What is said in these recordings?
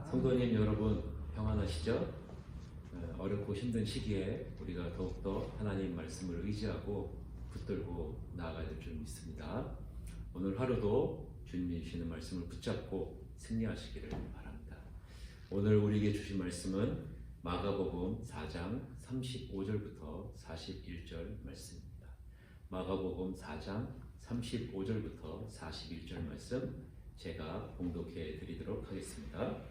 성도님 여러분 평안하시죠? 어렵고 힘든 시기에 우리가 더욱더 하나님 말씀을 의지하고 붙들고 나아가야 될 줄 믿습니다. 오늘 하루도 주님이 주시는 말씀을 붙잡고 승리하시기를 바랍니다. 오늘 우리에게 주신 말씀은 마가복음 4장 35절부터 41절 말씀입니다. 마가복음 4장 35절부터 41절 말씀 제가 봉독해 드리도록 하겠습니다.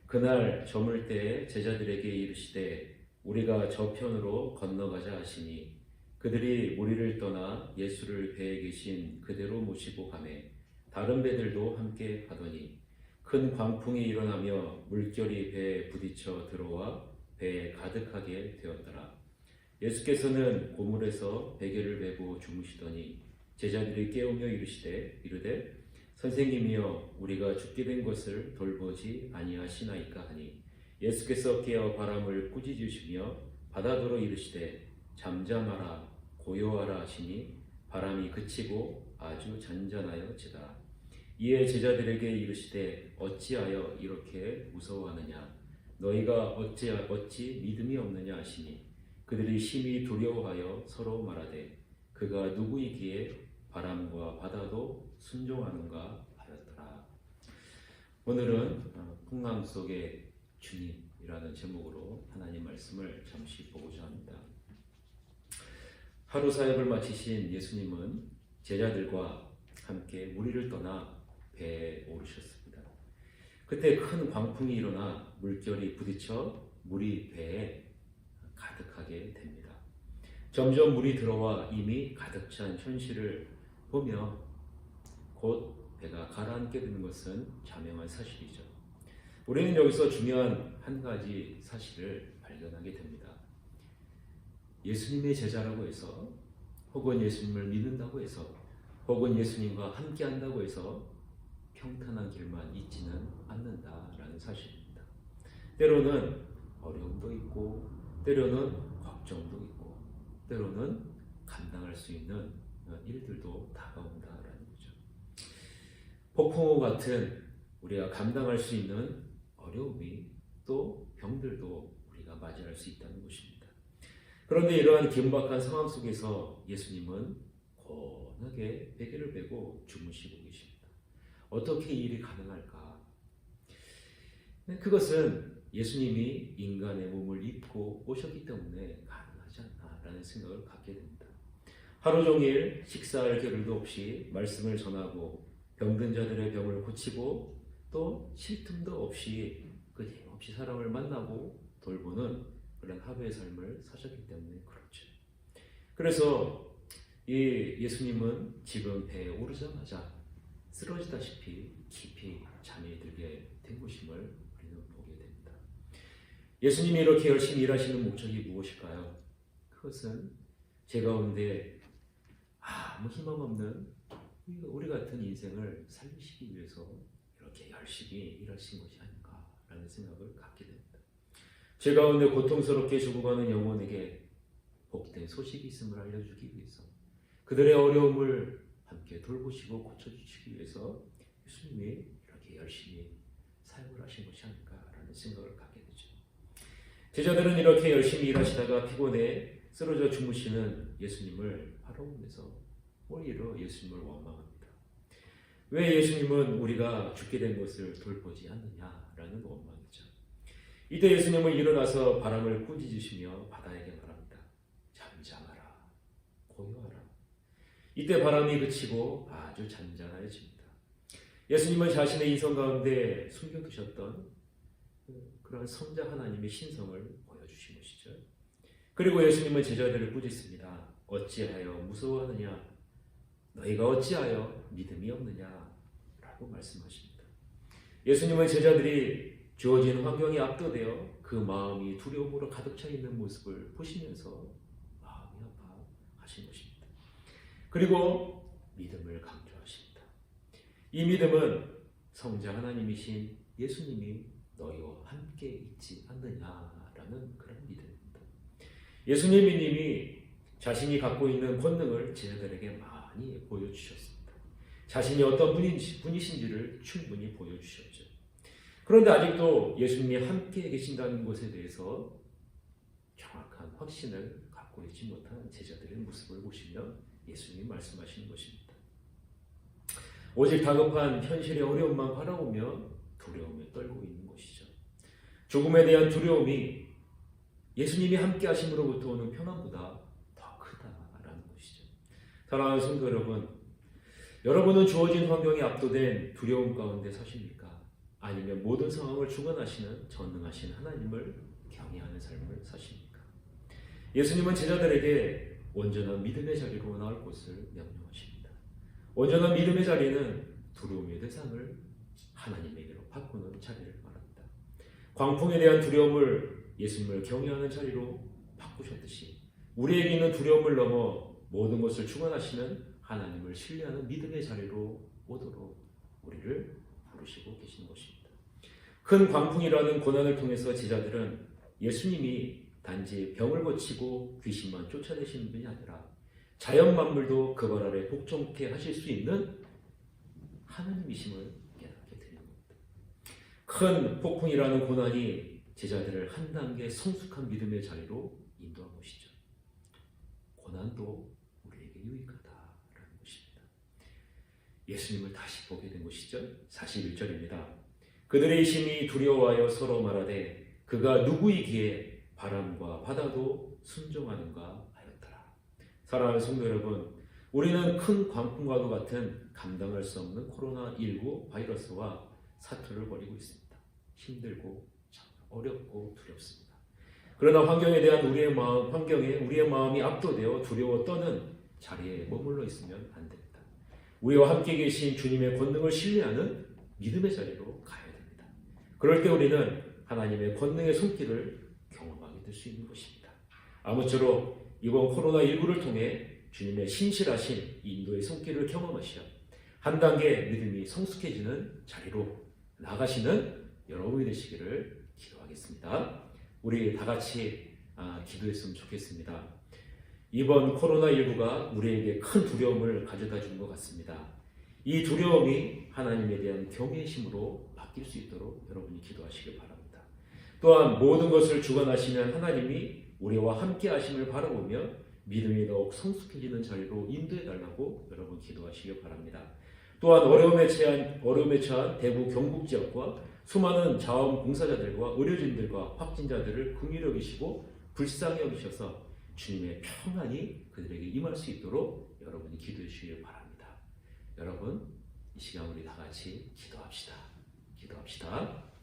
그날 저물 때에 제자들에게 이르시되 우리가 저편으로 건너가자 하시니 그들이 무리를 떠나 예수를 배에 계신 그대로 모시고 가매 다른 배들도 함께 가더니 큰 광풍이 일어나며 물결이 배에 부딪혀 들어와 배에 가득하게 되었더라. 예수께서는 고물에서 베개를 메고 주무시더니 제자들이 깨우며 이르되 선생님이여 우리가 죽게 된 것을 돌보지 아니하시나이까 하니 예수께서 깨어 바람을 꾸짖으시며 바다더러 이르시되 잠잠하라 고요하라 하시니 바람이 그치고 아주 잔잔하여지더라. 이에 제자들에게 이르시되 어찌하여 이렇게 무서워하느냐 너희가 어찌 믿음이 없느냐 하시니 그들이 심히 두려워하여 서로 말하되 그가 누구이기에 바람과 바다도 순종하는가 하였더라. 오늘은 풍랑 속의 주님이라는 제목으로 하나님 말씀을 잠시 보고자 합니다. 하루 사역을 마치신 예수님은 제자들과 함께 무리를 떠나 배에 오르셨습니다. 그때 큰 광풍이 일어나 물결이 부딪혀 물이 배에 가득하게 됩니다. 점점 물이 들어와 이미 가득 찬 현실을 보며 곧 배가 가라앉게 되는 것은 자명한 사실이죠. 우리는 여기서 중요한 한 가지 사실을 발견하게 됩니다. 예수님의 제자라고 해서 혹은 예수님을 믿는다고 해서 혹은 예수님과 함께한다고 해서 평탄한 길만 있지는 않는다라는 사실입니다. 때로는 어려움도 있고 때로는 걱정도 있고 때로는 감당할 수 있는 일들도 다가온다라는 거죠. 폭풍우 같은 우리가 감당할 수 있는 어려움이 또 병들도 우리가 맞이할 수 있다는 것입니다. 그런데 이러한 긴박한 상황 속에서 예수님은 고온하게 베개를 메고 주무시고 계십니다. 어떻게 이 일이 가능할까? 그것은 예수님이 인간의 몸을 입고 오셨기 때문에 가능하지 않나라는 생각을 갖게 됩니다. 하루 종일 식사할 겨를도 없이 말씀을 전하고 병든 자들의 병을 고치고 또 쉴 틈도 없이 끊임없이 사람을 만나고 돌보는 그런 하루의 삶을 사셨기 때문에 그렇죠. 그래서 이 예수님은 지금 배에 오르자마자 쓰러지다시피 깊이 잠이 들게 된 것임을 우리는 보게 됩니다. 예수님이 이렇게 열심히 일하시는 목적이 무엇일까요? 그것은 제 가운데 아무 희망 없는 우리 같은 인생을 살리시기 위해서 이렇게 열심히 일하신 것이 아닌가라는 생각을 갖게 됩니다. 제 가운데 고통스럽게 죽어가는 영혼에게 복된 소식이 있음을 알려주기 위해서 그들의 어려움을 함께 돌보시고 고쳐주시기 위해서 예수님이 이렇게 열심히 사역을 하신 것이 아닌가라는 생각을 갖게 되죠. 제자들은 이렇게 열심히 일하시다가 피곤해 쓰러져 주무시는 예수님을 바라보면서 오히려 예수님을 원망합니다. 왜 예수님은 우리가 죽게 된 것을 돌보지 않느냐라는 원망이죠. 이때 예수님은 일어나서 바람을 꾸짖으시며 바다에게 말합니다. 잠잠하라, 고요하라. 이때 바람이 그치고 아주 잔잔해집니다. 예수님은 자신의 인성 가운데 숨겨두셨던 그런 성자 하나님의 신성을 보여주신 것이죠. 그리고 예수님은 제자들을 꾸짖습니다. 어찌하여 무서워하느냐? 너희가 어찌하여 믿음이 없느냐? 라고 말씀하십니다. 예수님은 제자들이 주어진 환경에 압도되어 그 마음이 두려움으로 가득 차 있는 모습을 보시면서 마음이 아파하신 것입니다. 그리고 믿음을 강조하십니다. 이 믿음은 성자 하나님이신 예수님이 너희와 함께 있지 않느냐라는 그런 믿음입니다. 예수님이 자신이 갖고 있는 권능을 제자들에게 많이 보여주셨습니다. 자신이 어떤 분이신지를 충분히 보여주셨죠. 그런데 아직도 예수님이 함께 계신다는 것에 대해서 정확한 확신을 갖고 있지 못한 제자들의 모습을 보시면 예수님이 말씀하시는 것입니다. 오직 다급한 현실의 어려움만 바라보며 두려움에 떨고 있는 것이죠. 죽음에 대한 두려움이 예수님이 함께 하심으로부터 오는 평안보다 더 크다라는 것이죠. 사랑하는 성도 여러분, 여러분은 주어진 환경에 압도된 두려움 가운데 사십니까? 아니면 모든 상황을 주관하시는 전능하신 하나님을 경외하는 삶을 사십니까? 예수님은 제자들에게 온전한 믿음의 자리로 나올 것을 명령하십니다. 온전한 믿음의 자리는 두려움의 대상을 하나님에게로 바꾸는 자리를 말합니다. 광풍에 대한 두려움을 예수님을 경외하는 자리로 바꾸셨듯이 우리에게 있는 두려움을 넘어 모든 것을 주관하시는 하나님을 신뢰하는 믿음의 자리로 오도록 우리를 부르시고 계시는 것입니다. 큰 광풍이라는 고난을 통해서 제자들은 예수님이 단지 병을 고치고 귀신만 쫓아내시는 분이 아니라 자연 만물도 그발 아래 복종케 하실 수 있는 하나님이심을 깨닫게 되는 겁니다. 큰 폭풍이라는 고난이 제자들을 한 단계 성숙한 믿음의 자리로 인도한 것이죠. 고난도 우리에게 유익하다라는 것입니다. 예수님을 다시 보게 된 것이죠. 41절입니다. 그들의 심히 두려워하여 서로 말하되 그가 누구이기에 바람과 바다도 순종하는가 하였더라. 사랑하는 성도 여러분, 우리는 큰 광풍과도 같은 감당할 수 없는 코로나19 바이러스와 사투를 벌이고 있습니다. 힘들고 참 어렵고 두렵습니다. 그러나 환경에 대한 환경에 우리의 마음이 압도되어 두려워 떠는 자리에 머물러 있으면 안 됩니다. 우리와 함께 계신 주님의 권능을 신뢰하는 믿음의 자리로 가야 됩니다. 그럴 때 우리는 하나님의 권능의 손길을 경험하게 될 수 있는 것입니다. 아무쪼록 이번 코로나19를 통해 주님의 신실하신 인도의 손길을 경험하시어 한 단계 믿음이 성숙해지는 자리로 나가시는 여러분이 되시기를 기도하겠습니다. 우리 다 같이 기도했으면 좋겠습니다. 이번 코로나19가 우리에게 큰 두려움을 가져다 주는 것 같습니다. 이 두려움이 하나님에 대한 경외심으로 바뀔 수 있도록 여러분이 기도하시길 바랍니다. 또한 모든 것을 주관하시는 하나님이 우리와 함께 하심을 바라보며 믿음이 더욱 성숙해지는 자리로 인도해달라고 여러분 기도하시길 바랍니다. 또한 어려움에 처한 대구 경북 지역과 수많은 자원봉사자들과 의료진들과 확진자들을 긍휼히 여기시고 불쌍히 여기셔서 주님의 평안이 그들에게 임할 수 있도록 여러분이 기도해 주시길 바랍니다. 여러분, 이 시간 우리 다 같이 기도합시다. 기도합시다.